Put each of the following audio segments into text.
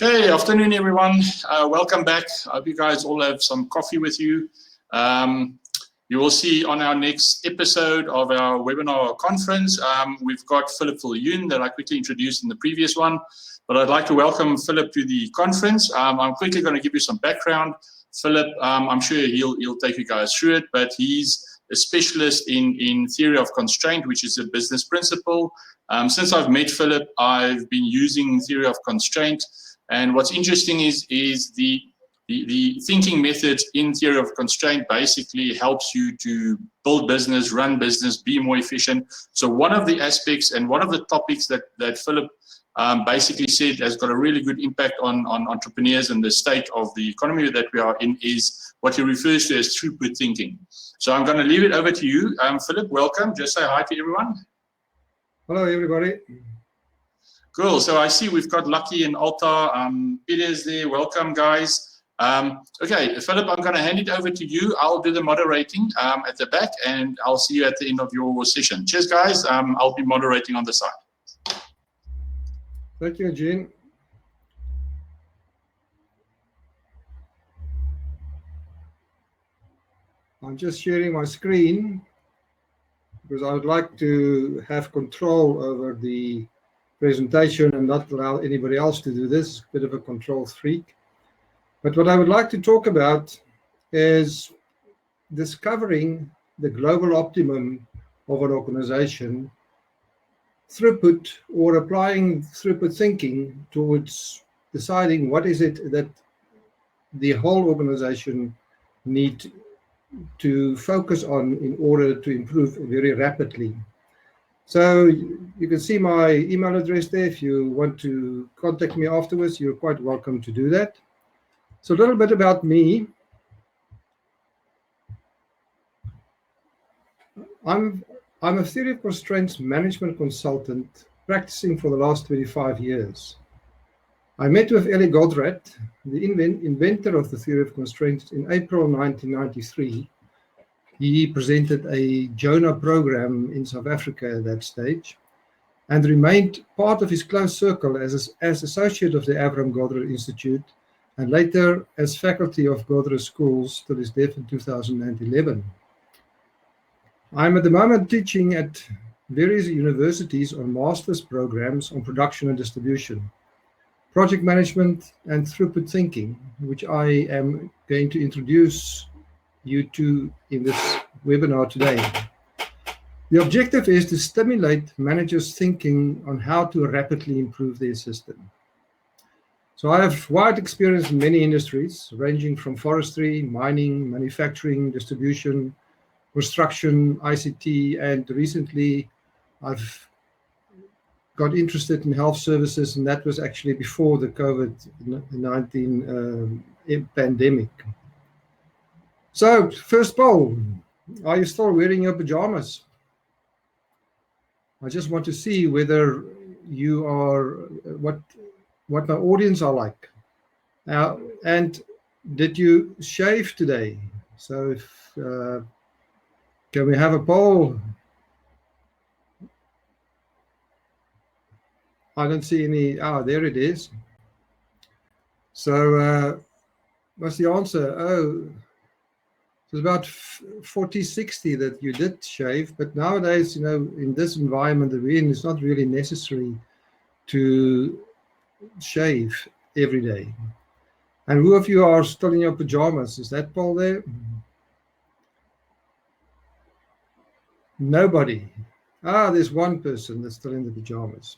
Okay, afternoon everyone. Welcome back. I hope you guys all have some coffee with you. You will see on our next episode of our webinar conference, we've got Philip Viljoen that I quickly introduced in the previous one. But I'd like to welcome Philip to the conference. I'm quickly going to give you some background. Philip, I'm sure he'll take you guys through it, but he's a specialist in theory of constraint, which is a business principle. Since I've met Philip, I've been using theory of constraint. And what's interesting is the thinking method in theory of constraint basically helps you to build business, run business, be more efficient. So one of the aspects and one of the topics that Philip basically said has got a really good impact on entrepreneurs and the state of the economy that we are in is what he refers to as throughput thinking. So I'm going to leave it over to you. Philip, welcome. Just say hi to everyone. Hello, everybody. Cool. So I see we've got Lucky and Alta. Peter's there. Welcome, guys. Okay, Philip, I'm going to hand it over to you. I'll do the moderating at the back, and I'll see you at the end of your session. Cheers, guys. I'll be moderating on the side. Thank you, Gene. I'm just sharing my screen because I would like to have control over the presentation and not allow anybody else to do this. A bit of a control freak. But what I would like to talk about is discovering the global optimum of an organization, throughput, or applying throughput thinking towards deciding what is it that the whole organization need to focus on in order to improve very rapidly. So you can see my email address there. If you want to contact me afterwards, you're quite welcome to do that. So a little bit about me. I'm a theory of constraints management consultant practicing for the last 25 years. I met with Eli Goldratt, the inventor of the theory of constraints, in April 1993. He presented a Jonah program in South Africa at that stage and remained part of his close circle as associate of the Avram Goldratt Institute and later as faculty of Goldratt Schools till his death in 2011. I'm at the moment teaching at various universities on master's programs on production and distribution, project management, and throughput thinking, which I am going to introduce you to in this webinar today. The objective is to stimulate managers' thinking on how to rapidly improve their system. So I have wide experience in many industries, ranging from forestry, mining, manufacturing, distribution, construction, ICT, and recently I've got interested in health services, and that was actually before the COVID-19 pandemic. So, first poll, are you still wearing your pajamas? I just want to see whether you are, what my audience are like. And did you shave today? So, if, can we have a poll? I don't see any. There it is. So, what's the answer? Oh, it was about 40-60 that you did shave, but nowadays, you know, in this environment that we're in, it's not really necessary to shave every day. And who of you are still in your pajamas? Is that poll there? Nobody. There's one person that's still in the pajamas.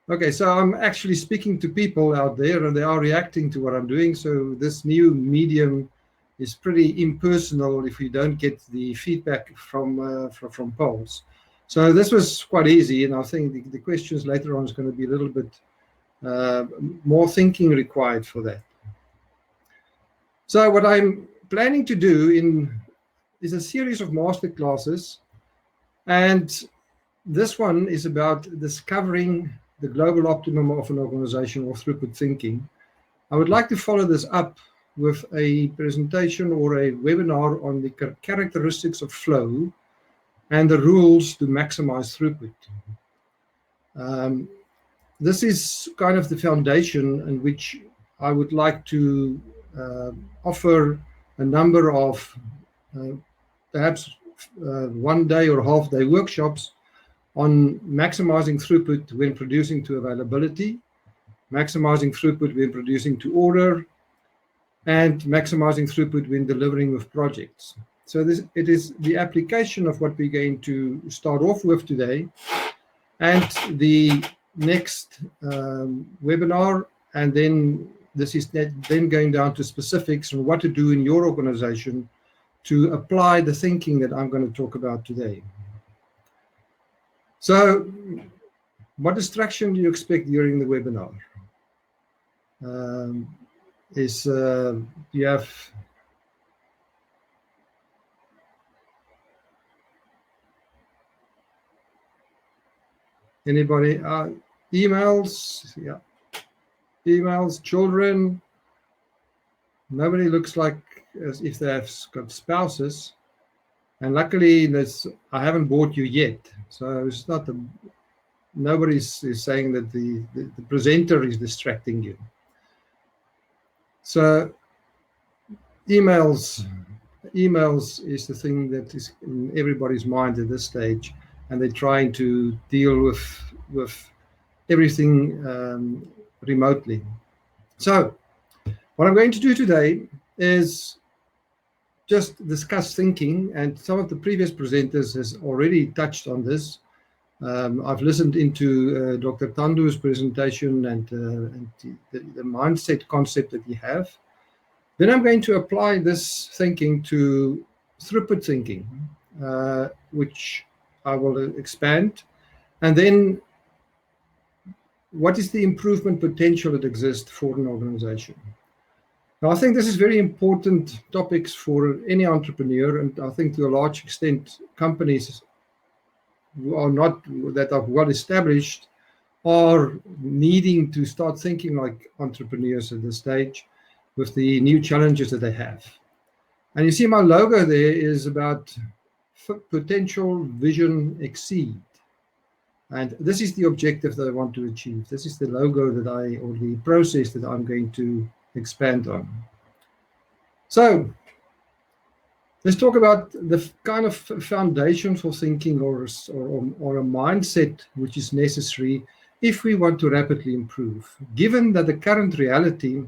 Okay, so I'm actually speaking to people out there and they are reacting to what I'm doing. So this new medium is pretty impersonal if you don't get the feedback from polls. So this was quite easy, and I think the questions later on is going to be a little bit more thinking required for that. So what I'm planning to do is a series of masterclasses, and this one is about discovering the global optimum of an organization or throughput thinking. I would like to follow this up with a presentation or a webinar on the characteristics of flow and the rules to maximize throughput. this is kind of the foundation in which I would like to offer a number of perhaps 1 day or half-day workshops on maximizing throughput when producing to availability, maximizing throughput when producing to order, and maximizing throughput when delivering with projects. So it is the application of what we're going to start off with today, and the next webinar, and then this is then going down to specifics on what to do in your organization to apply the thinking that I'm going to talk about today. So, what distraction do you expect during the webinar? You have anybody? Emails? Yeah. Emails, children. Nobody looks like as if they have got spouses. And luckily, I haven't bought you yet. So it's not nobody's is saying that the presenter is distracting you. So emails is the thing that is in everybody's mind at this stage, and they're trying to deal with everything remotely. So what I'm going to do today is just discuss thinking, and some of the previous presenters has already touched on this. I've listened into Dr. Tandu's presentation and the mindset concept that he have. Then I'm going to apply this thinking to throughput thinking, which I will expand. And then what is the improvement potential that exists for an organization? Now, I think this is very important topics for any entrepreneur, and I think to a large extent, companies who are not that are well established are needing to start thinking like entrepreneurs at this stage with the new challenges that they have. And you see my logo there is about potential, vision, exceed. And this is the objective that I want to achieve. This is the logo or the process that I'm going to expand on. So let's talk about the kind of foundation for thinking or a mindset which is necessary if we want to rapidly improve, given that the current reality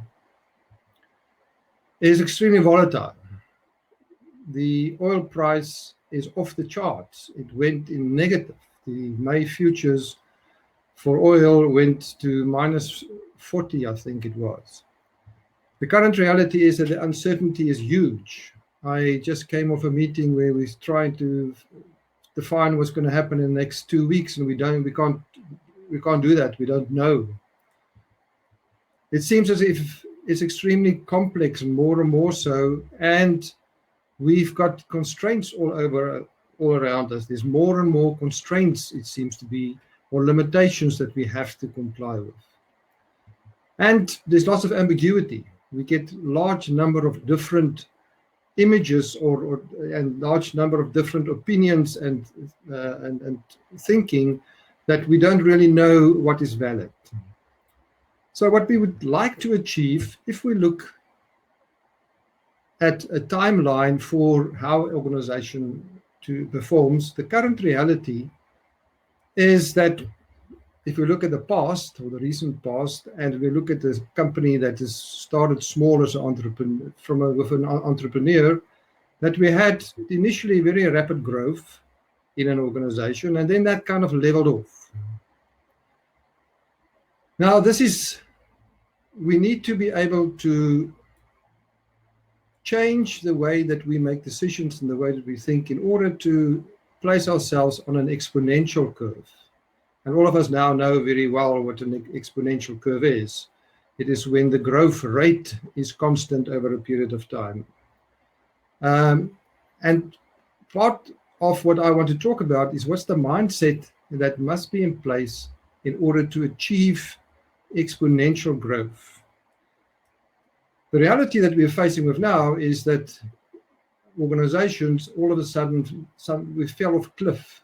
is extremely volatile. The oil price is off the charts. It went in negative. The May futures for oil went to minus 40, I think it was. The current reality is that the uncertainty is huge. I just came off a meeting where we're trying to define what's going to happen in the next 2 weeks, and we can't do that. We don't know. It seems as if it's extremely complex, and more so, and we've got constraints all around us. There's more and more constraints, it seems to be, or limitations that we have to comply with. And there's lots of ambiguity. We get large number of different images and large number of different opinions and thinking that we don't really know what is valid. So what we would like to achieve, if we look at a timeline for how an organization performs, the current reality is that if we look at the past or the recent past, and we look at the company that has started small as an entrepreneur, with an entrepreneur, that we had initially very rapid growth in an organization, and then that kind of leveled off. Now, we need to be able to change the way that we make decisions and the way that we think in order to place ourselves on an exponential curve. And all of us now know very well what an exponential curve is. It is when the growth rate is constant over a period of time. And part of what I want to talk about is what's the mindset that must be in place in order to achieve exponential growth. The reality that we're facing with now is that organizations, all of a sudden, we fell off a cliff.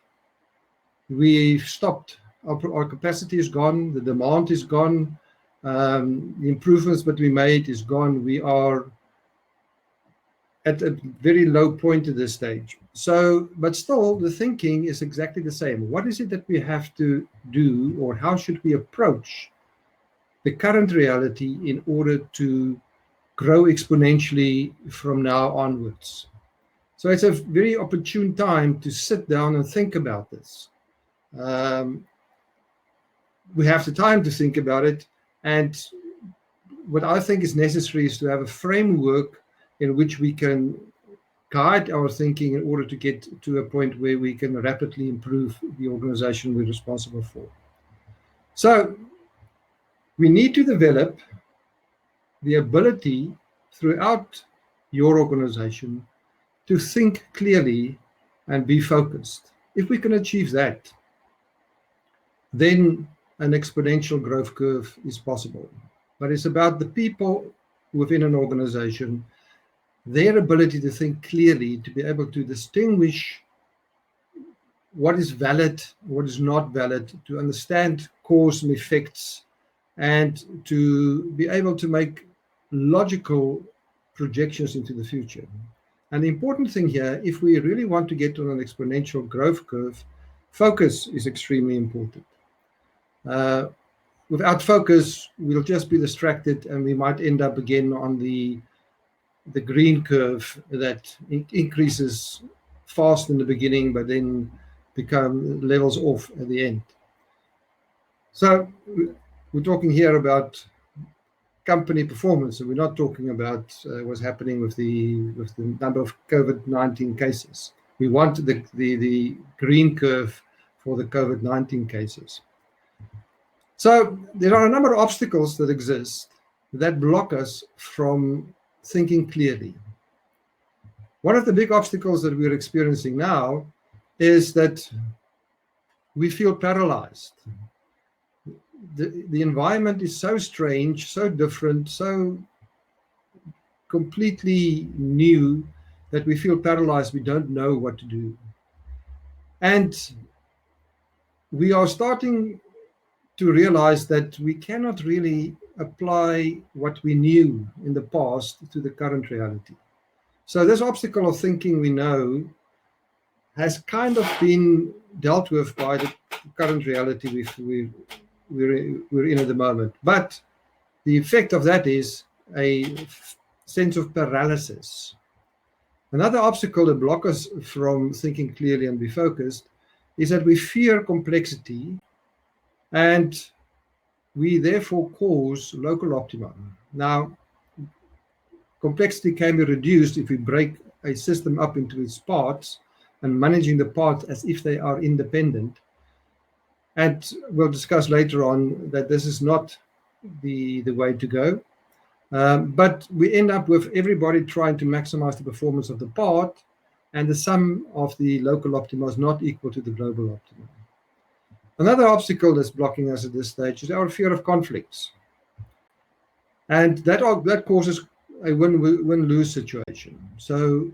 We've stopped our capacity is gone, the demand is gone, the improvements that we made is gone. We are at a very low point at this stage. So, but still, the thinking is exactly the same. What is it that we have to do, or how should we approach the current reality in order to grow exponentially from now onwards? So it's a very opportune time to sit down and think about this. We have the time to think about it, and what I think is necessary is to have a framework in which we can guide our thinking in order to get to a point where we can rapidly improve the organization we're responsible for. So we need to develop the ability throughout your organization to think clearly and be focused. If we can achieve that, then an exponential growth curve is possible. But it's about the people within an organization, their ability to think clearly, to be able to distinguish what is valid, what is not valid, to understand cause and effects, and to be able to make logical projections into the future. And the important thing here, if we really want to get on an exponential growth curve, focus is extremely important. Without focus, we'll just be distracted, and we might end up again on the green curve that increases fast in the beginning, but then levels off at the end. So we're talking here about company performance, and we're not talking about what's happening with the number of COVID-19 cases. We want the green curve for the COVID-19 cases. So there are a number of obstacles that exist that block us from thinking clearly. One of the big obstacles that we're experiencing now is that we feel paralyzed. The environment is so strange, so different, so completely new that we feel paralyzed. We don't know what to do. And we are starting to realize that we cannot really apply what we knew in the past to the current reality. So this obstacle of thinking we know has kind of been dealt with by the current reality we're in at the moment. But the effect of that is a sense of paralysis. Another obstacle that blocks us from thinking clearly and be focused is that we fear complexity, and we therefore cause local optima. Now, complexity can be reduced if we break a system up into its parts and managing the parts as if they are independent. And we'll discuss later on that this is not the way to go. But we end up with everybody trying to maximize the performance of the part, and the sum of the local optima is not equal to the global optima. Another obstacle that's blocking us at this stage is our fear of conflicts. And that causes a win-lose situation. So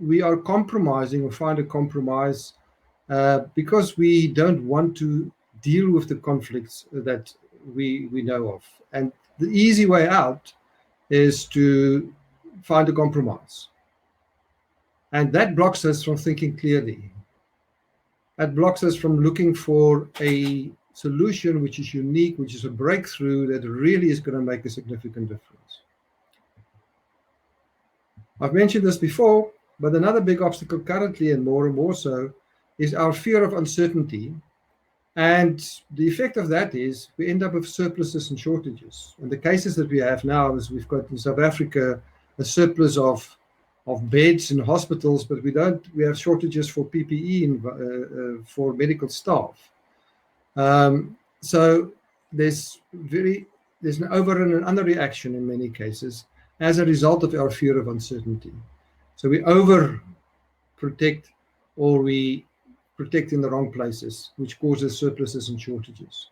we are compromising or find a compromise because we don't want to deal with the conflicts that we know of. And the easy way out is to find a compromise. And that blocks us from thinking clearly. That blocks us from looking for a solution which is unique, which is a breakthrough that really is going to make a significant difference. I've mentioned this before, but another big obstacle currently, and more so, is our fear of uncertainty. And the effect of that is we end up with surpluses and shortages. And the cases that we have now is we've got in South Africa a surplus of beds in hospitals, but we have shortages for PPE for medical staff. So there's an over and an underreaction in many cases as a result of our fear of uncertainty. So we over protect, or we protect in the wrong places, which causes surpluses and shortages.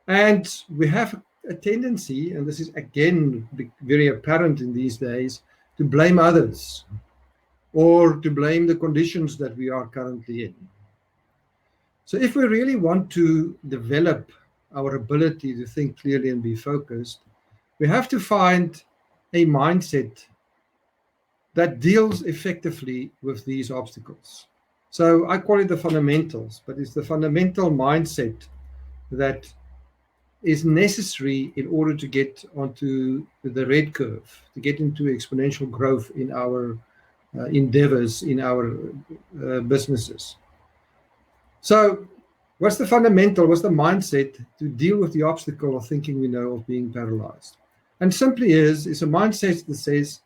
And we have a tendency, and this is again very apparent in these days, to blame others or to blame the conditions that we are currently in. So if we really want to develop our ability to think clearly and be focused, we have to find a mindset that deals effectively with these obstacles. So I call it the fundamentals, but it's the fundamental mindset that is necessary in order to get onto the red curve, to get into exponential growth in our endeavors, in our businesses. So what's the fundamental, what's the mindset to deal with the obstacle of thinking we know of being paralyzed? And simply is a mindset that says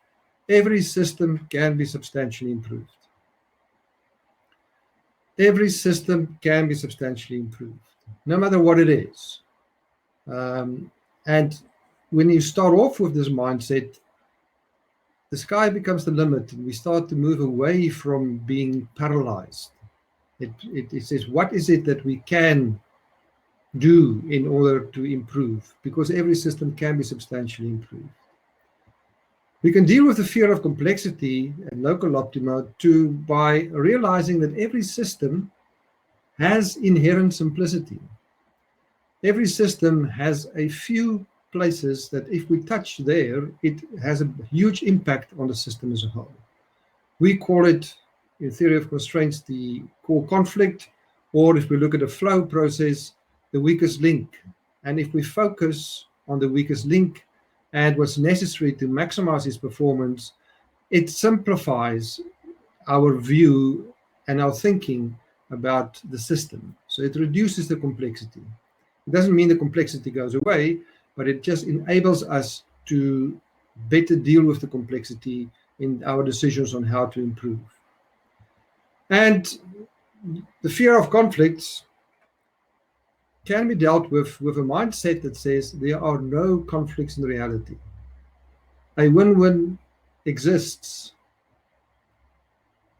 every system can be substantially improved. Every system can be substantially improved, no matter what it is. And when you start off with this mindset, the sky becomes the limit, and we start to move away from being paralyzed. It says, what is it that we can do in order to improve? Because every system can be substantially improved. We can deal with the fear of complexity and local optima by realizing that every system has inherent simplicity. Every system has a few places that if we touch there, it has a huge impact on the system as a whole. We call it, in theory of constraints, the core conflict, or if we look at a flow process, the weakest link. And if we focus on the weakest link and what's necessary to maximize its performance, it simplifies our view and our thinking about the system. So it reduces the complexity. It doesn't mean the complexity goes away, but it just enables us to better deal with the complexity in our decisions on how to improve. And the fear of conflicts can be dealt with a mindset that says there are no conflicts in reality. A win-win exists.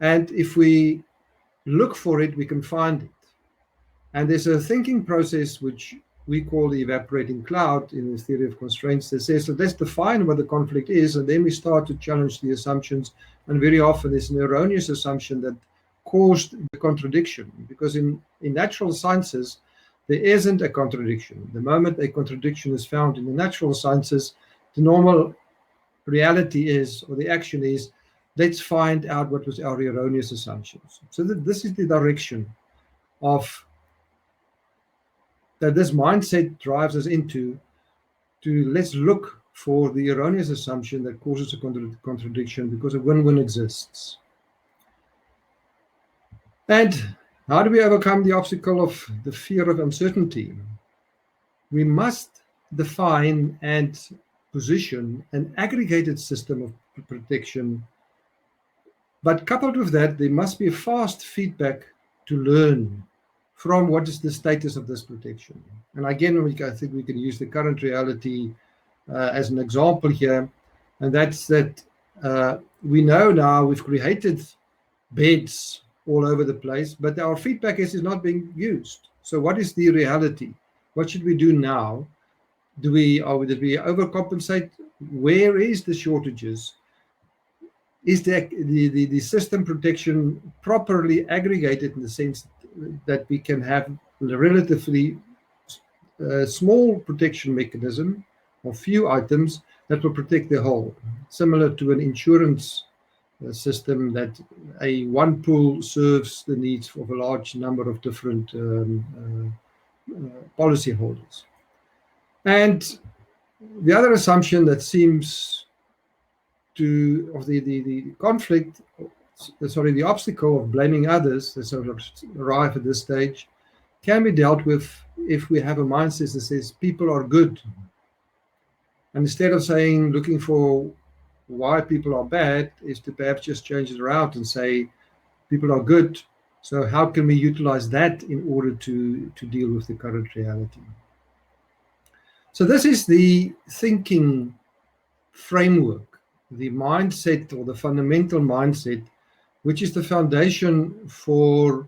And if we look for it, we can find it. And there's a thinking process which we call the evaporating cloud in the theory of constraints that says, so let's define what the conflict is, and then we start to challenge the assumptions. And very often it's an erroneous assumption that caused the contradiction, because in natural sciences, there isn't a contradiction. The moment a contradiction is found in the natural sciences, the normal reality is, or the action is, let's find out what was our erroneous assumptions. So this is the direction of that this mindset drives us into, to let's look for the erroneous assumption that causes a contradiction, because a win-win exists. And how do we overcome the obstacle of the fear of uncertainty? We must define and position an aggregated system of protection, but coupled with that, there must be a fast feedback to learn from what is the status of this protection. And again, I think we can use the current reality as an example here, and that's that we know now we've created beds all over the place, but our feedback is not being used. So what is the reality? What should we do now? Did we overcompensate? Where is the shortages? Is the system protection properly aggregated in the sense that we can have a relatively small protection mechanism of few items that will protect the whole, similar to an insurance system that a one pool serves the needs of a large number of different policy holders. And the other assumption that seems to, of the conflict, the obstacle of blaming others that sort of arrive at this stage, can be dealt with if we have a mindset that says people are good. And instead of looking for why people are bad, is to perhaps just change it around and say people are good. So how can we utilize that in order to deal with the current reality? So this is the thinking framework, the mindset or the fundamental mindset, which is the foundation for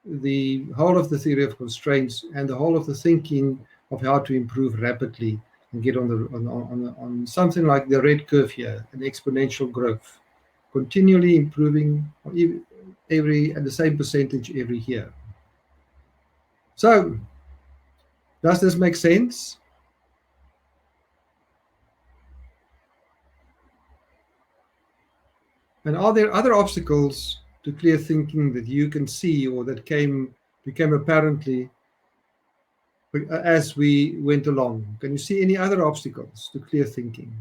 the whole of the theory of constraints and the whole of the thinking of how to improve rapidly and get on something like the red curve here, an exponential growth, continually improving at the same percentage every year. So, does this make sense? And are there other obstacles to clear thinking that you can see or that became apparently as we went along? Can you see any other obstacles to clear thinking?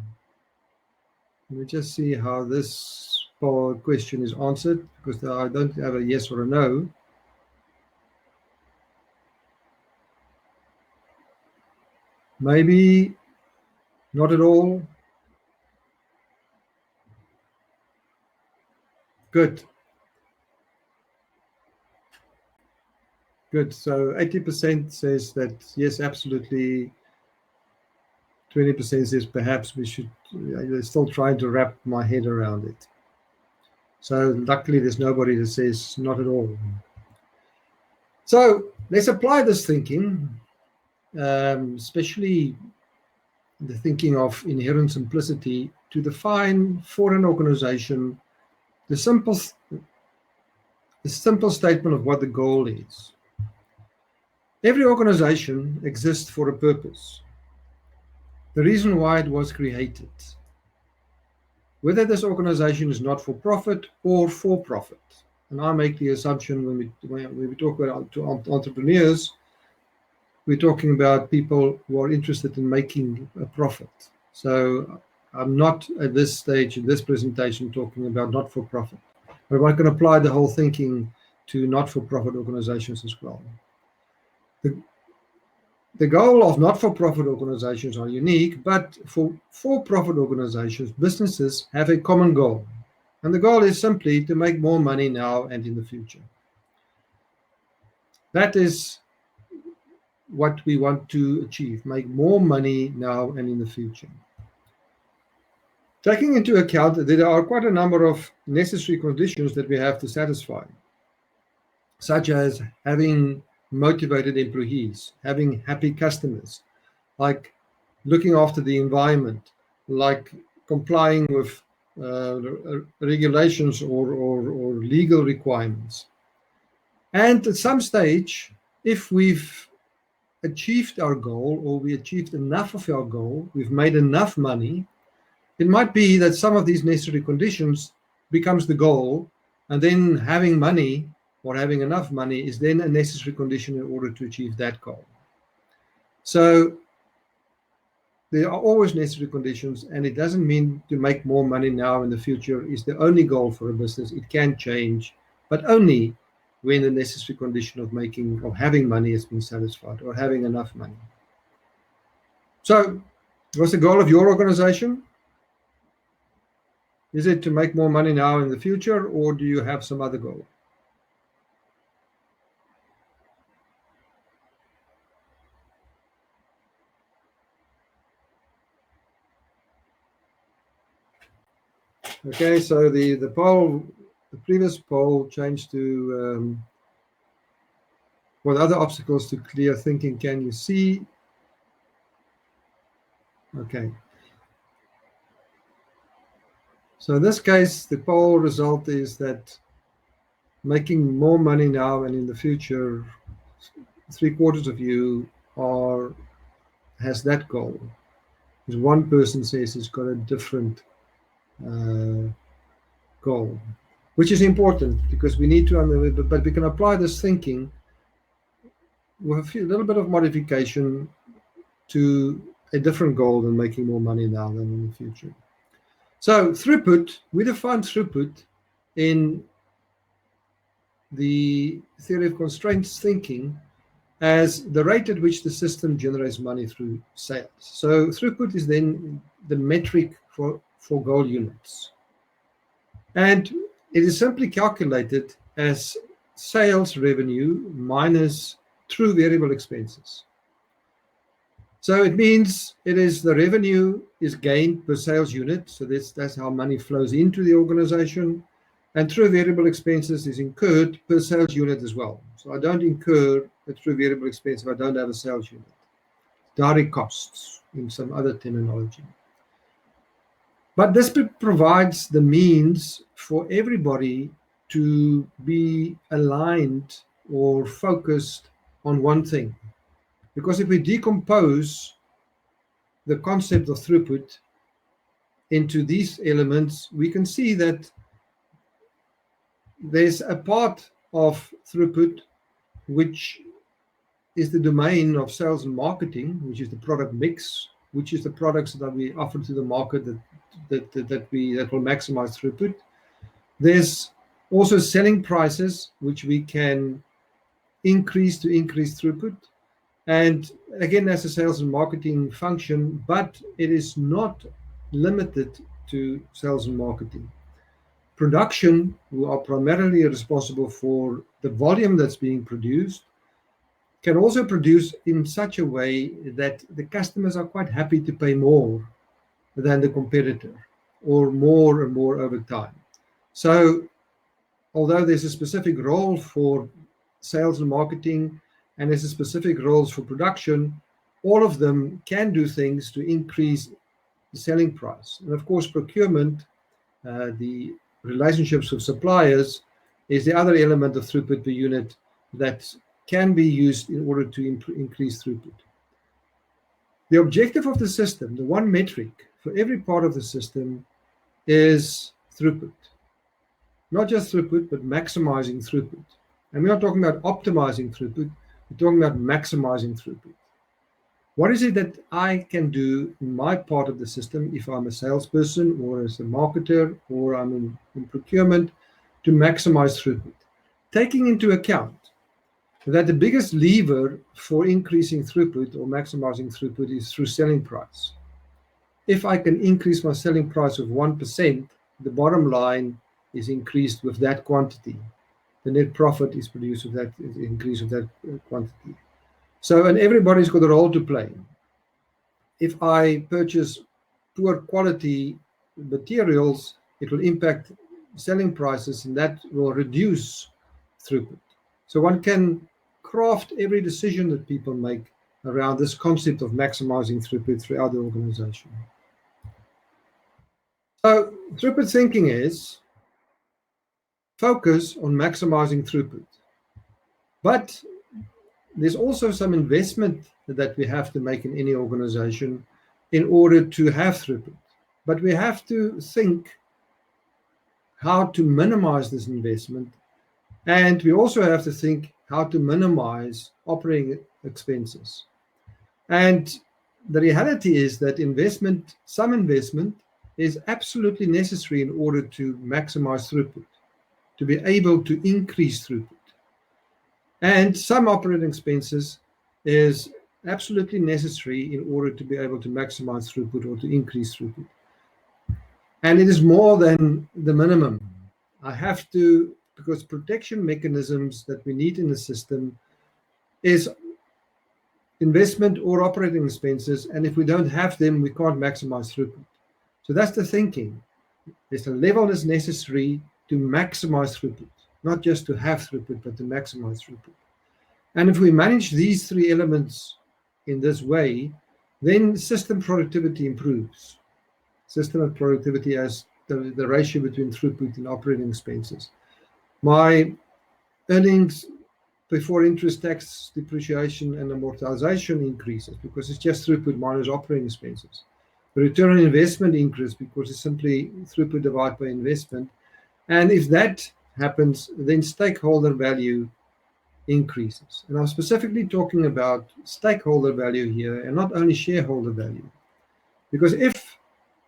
Let me just see how this question is answered, because I don't have a yes or a no. Maybe not at all. Good. Good. So 80% says that yes, absolutely. 20% says perhaps we should. They're still trying to wrap my head around it. So luckily there's nobody that says not at all. So let's apply this thinking, especially the thinking of inherent simplicity, to define for an organization the simple statement of what the goal is. Every organization exists for a purpose, the reason why it was created. Whether this organization is not for profit or for profit. And I make the assumption when we talk about entrepreneurs, we're talking about people who are interested in making a profit. So I'm not at this stage in this presentation talking about not-for-profit, but I can apply the whole thinking to not-for-profit organizations as well. The goal of not-for-profit organizations are unique, but for-profit organizations, businesses have a common goal. And the goal is simply to make more money now and in the future. That is what we want to achieve, make more money now and in the future. Taking into account that there are quite a number of necessary conditions that we have to satisfy, such as having motivated employees, having happy customers, like looking after the environment, like complying with regulations or legal requirements. And at some stage, if we've achieved our goal, or we achieved enough of our goal, we've made enough money, it might be that some of these necessary conditions becomes the goal, and then having money or having enough money is then a necessary condition in order to achieve that goal. So there are always necessary conditions, and it doesn't mean to make more money now in the future is the only goal for a business. It can change, but only when the necessary condition of having money has been satisfied, or having enough money. So what's the goal of your organization? Is it to make more money now in the future, or do you have some other goal? Okay, so the previous poll changed to what other obstacles to clear thinking can you see? Okay. So in this case, the poll result is that making more money now and in the future, 3/4 of you has that goal. Because one person says it's got a different goal, which is important because we need to, but we can apply this thinking with a little bit of modification to a different goal than making more money now than in the future. So throughput, we define throughput in the theory of constraints thinking as the rate at which the system generates money through sales. So throughput is then the metric for goal units. And it is simply calculated as sales revenue minus true variable expenses. So it means it is the revenue is gained per sales unit. So that's how money flows into the organization. And true variable expenses is incurred per sales unit as well. So I don't incur a true variable expense if I don't have a sales unit. Direct costs in some other terminology. But this provides the means for everybody to be aligned or focused on one thing. Because if we decompose the concept of throughput into these elements, we can see that there's a part of throughput which is the domain of sales and marketing, which is the product mix, which is the products that we offer to the market that will maximize throughput. There's also selling prices, which we can increase throughput. And again, that's a sales and marketing function, but it is not limited to sales and marketing. Production, who are primarily responsible for the volume that's being produced, can also produce in such a way that the customers are quite happy to pay more than the competitor, or more and more over time. So although there's a specific role for sales and marketing, and there's a specific roles for production, all of them can do things to increase the selling price. And of course, procurement, the relationships with suppliers, is the other element of throughput per unit that can be used in order to increase throughput. The objective of the system, the one metric for every part of the system, is throughput. Not just throughput, but maximizing throughput. And we're not talking about optimizing throughput, we're talking about maximizing throughput. What is it that I can do in my part of the system, if I'm a salesperson or as a marketer or I'm in procurement, to maximize throughput? Taking into account that the biggest lever for increasing throughput or maximizing throughput is through selling price. If I can increase my selling price of 1%, the bottom line is increased with that quantity. The net profit is produced with that increase of that quantity. So, and everybody's got a role to play. If I purchase poor quality materials, it will impact selling prices, and that will reduce throughput. So one can craft every decision that people make around this concept of maximizing throughput throughout the organization. So throughput thinking is focus on maximizing throughput. But there's also some investment that we have to make in any organization in order to have throughput. But we have to think how to minimize this investment. And we also have to think how to minimize operating expenses. And the reality is that some investment is absolutely necessary in order to maximize throughput, to be able to increase throughput. And some operating expenses is absolutely necessary in order to be able to maximize throughput or to increase throughput. And it is more than the minimum. I have to, because protection mechanisms that we need in the system is investment or operating expenses, and if we don't have them, we can't maximize throughput. So that's the thinking. There's a level that's necessary to maximize throughput, not just to have throughput, but to maximize throughput. And if we manage these three elements in this way, then system productivity improves. System productivity as the ratio between throughput and operating expenses. My earnings before interest, tax, depreciation, and amortization increases because it's just throughput minus operating expenses. The return on investment increases because it's simply throughput divided by investment. And if that happens, then stakeholder value increases. And I'm specifically talking about stakeholder value here and not only shareholder value. Because if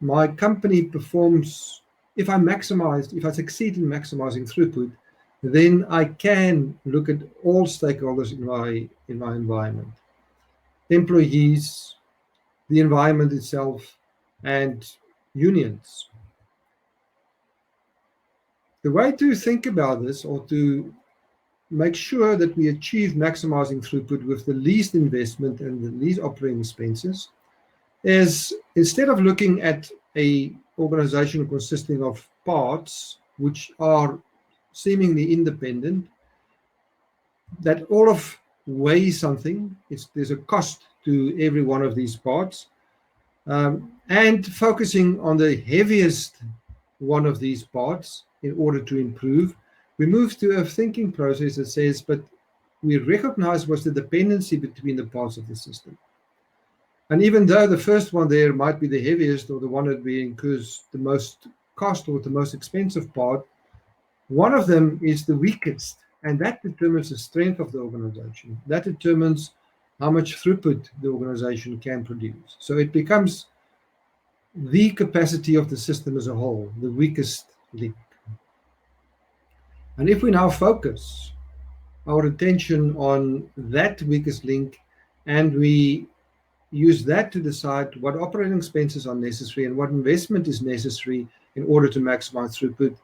my company performs, if I succeed in maximizing throughput, then I can look at all stakeholders in my environment. Employees, the environment itself, and unions. The way to think about this, or to make sure that we achieve maximizing throughput with the least investment and the least operating expenses, is instead of looking at an organization consisting of parts which are seemingly independent, that all of weigh something, there's a cost to every one of these parts, and focusing on the heaviest one of these parts in order to improve, we move to a thinking process that says, but we recognized was the dependency between the parts of the system. And even though the first one there might be the heaviest or the one that incurs the most cost or the most expensive part, one of them is the weakest, and that determines the strength of the organization. That determines how much throughput the organization can produce. So it becomes the capacity of the system as a whole, the weakest link. And if we now focus our attention on that weakest link and we use that to decide what operating expenses are necessary and what investment is necessary in order to maximize throughput,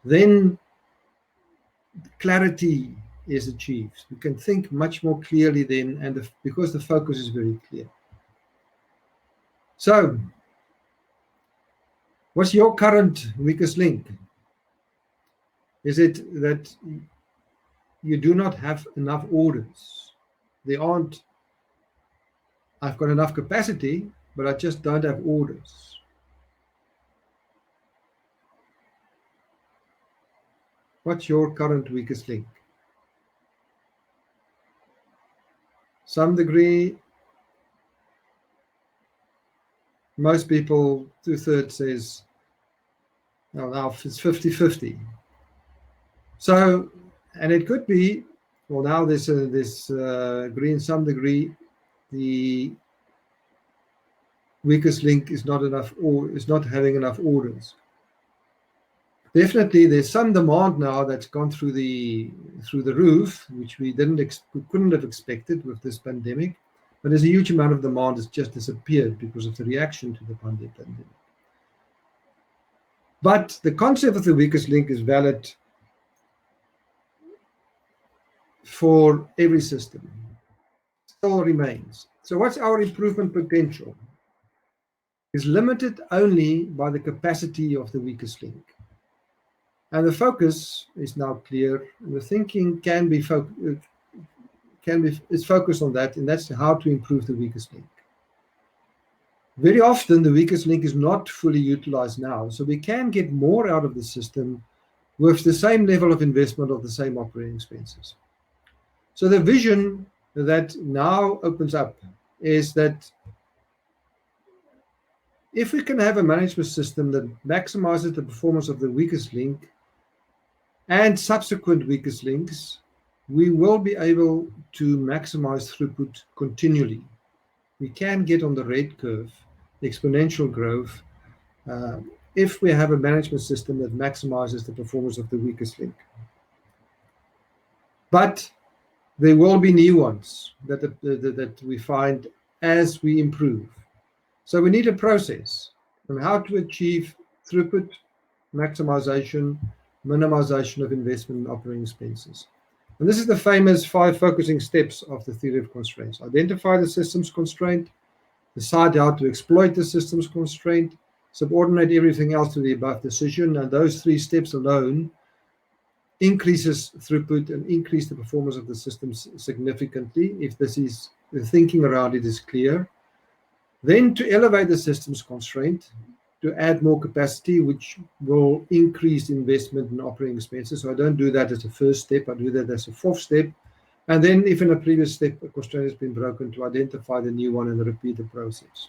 then clarity is achieved. We can think much more clearly then, and because the focus is very clear. So, what's your current weakest link? Is it that you do not have enough orders? I've got enough capacity, but I just don't have orders. What's your current weakest link? Some degree, most people, 2/3 says, well, now it's 50-50. So, and it could be, well, now this agree in some degree, the weakest link is not enough, or is not having enough orders. Definitely, there's some demand now that's gone through the roof, which we couldn't have expected with this pandemic. But there's a huge amount of demand that's just disappeared because of the reaction to the pandemic. But the concept of the weakest link is valid for every system. Still remains. So what's our improvement potential? Is limited only by the capacity of the weakest link. And the focus is now clear. The thinking is focused on that, and that's how to improve the weakest link. Very often, the weakest link is not fully utilized now, so we can get more out of the system with the same level of investment of the same operating expenses. So the vision that now opens up is that if we can have a management system that maximizes the performance of the weakest link and subsequent weakest links, we will be able to maximize throughput continually. We can get on the red curve, the exponential growth, if we have a management system that maximizes the performance of the weakest link. But there will be new ones that we find as we improve. So we need a process on how to achieve throughput, maximization, minimization of investment and operating expenses. And this is the famous 5 focusing steps of the theory of constraints. Identify the system's constraint, decide how to exploit the system's constraint, subordinate everything else to the above decision, and those 3 steps alone increases throughput and increase the performance of the system significantly if the thinking around it is clear. Then to elevate the system's constraint, to add more capacity, which will increase investment and operating expenses. So I don't do that as a first step, I do that as a 4th step. And then if in a previous step a constraint has been broken, to identify the new one and repeat the process.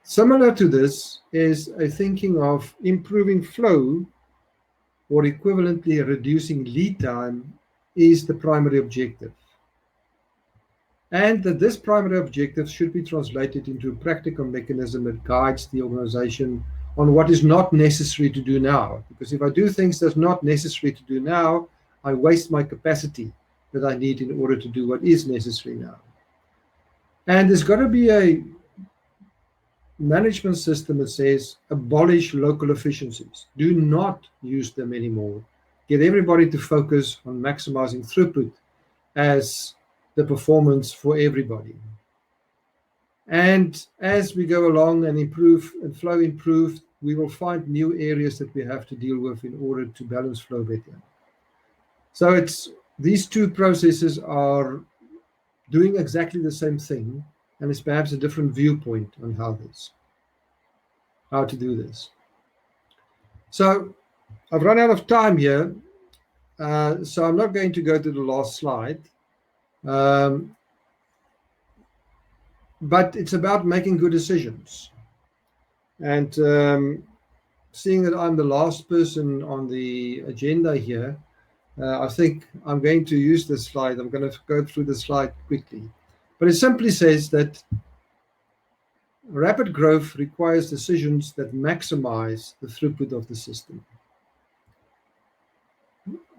Similar to this is a thinking of improving flow, or equivalently reducing lead time, is the primary objective. And that this primary objective should be translated into a practical mechanism that guides the organization on what is not necessary to do now. Because if I do things that's not necessary to do now, I waste my capacity that I need in order to do what is necessary now. And there's got to be a management system that says, abolish local efficiencies. Do not use them anymore. Get everybody to focus on maximizing throughput as the performance for everybody. And as we go along and improve and flow improve, we will find new areas that we have to deal with in order to balance flow better. So these 2 processes are doing exactly the same thing, and it's perhaps a different viewpoint on how to do this. So I've run out of time here. So I'm not going to go to the last slide. But it's about making good decisions. And seeing that I'm the last person on the agenda here, I think I'm going to use this slide. I'm going to go through the slide quickly. But it simply says that rapid growth requires decisions that maximize the throughput of the system.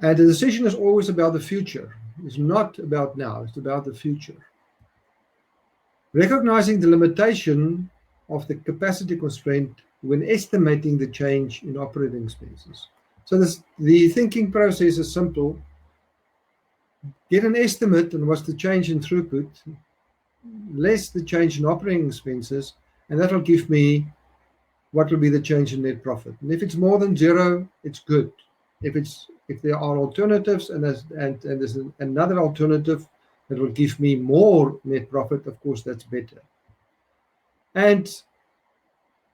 And the decision is always about the future. It's not about now, it's about the future. Recognizing the limitation of the capacity constraint when estimating the change in operating expenses. So the thinking process is simple. Get an estimate on what's the change in throughput, less the change in operating expenses, and that will give me what will be the change in net profit. And if it's more than zero, it's good. If there are alternatives and there's another alternative that will give me more net profit, of course, that's better. And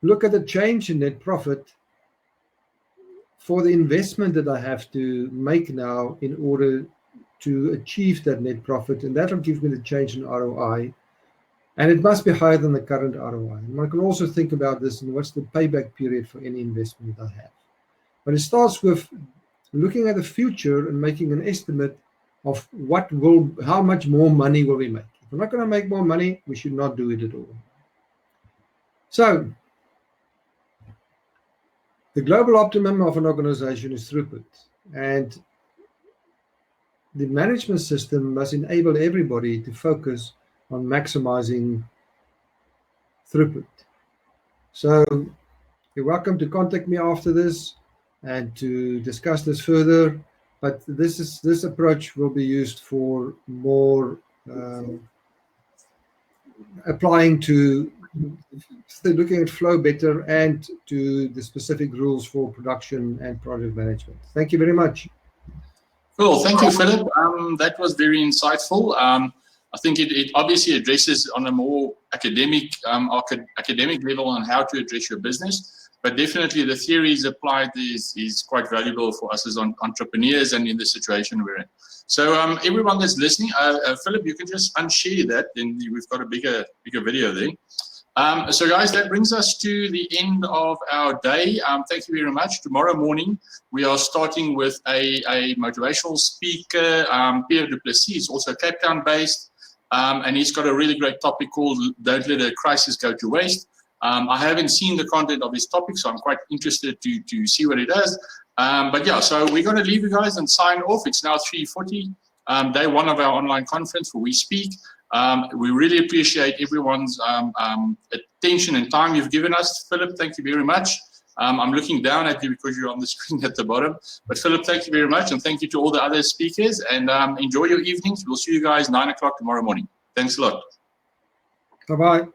look at the change in net profit for the investment that I have to make now in order to achieve that net profit, and that will give me the change in ROI. And it must be higher than the current ROI. And I can also think about this and what's the payback period for any investment I have. But it starts with looking at the future and making an estimate of how much more money will we make. If we're not going to make more money, we should not do it at all. So, the global optimum of an organization is throughput. And the management system must enable everybody to focus on maximizing throughput. So, you're welcome to contact me after this and to discuss this further. But this approach will be used for more applying to looking at flow better and to the specific rules for production and project management. Thank you very much. Cool. Thank you, Philip. That was very insightful. I think it obviously addresses on a more academic level on how to address your business. But definitely the theories applied is quite valuable for us as entrepreneurs and in the situation we're in. So everyone that's listening, Philip, you can just unshare that, then we've got a bigger video there. So guys, that brings us to the end of our day. Thank you very much. Tomorrow morning, we are starting with a motivational speaker, Pierre Du Plessis. He's also Cape Town based, and he's got a really great topic called Don't Let a Crisis Go to Waste. I haven't seen the content of his topic, so I'm quite interested to see what it does. But yeah, so we're going to leave you guys and sign off. It's now 3:40, day one of our online conference where we speak. We really appreciate everyone's attention and time you've given us. Philip, thank you very much. I'm looking down at you because you're on the screen at the bottom. But Philip, thank you very much, and thank you to all the other speakers. And enjoy your evenings. We'll see you guys 9 o'clock tomorrow morning. Thanks a lot. Bye-bye.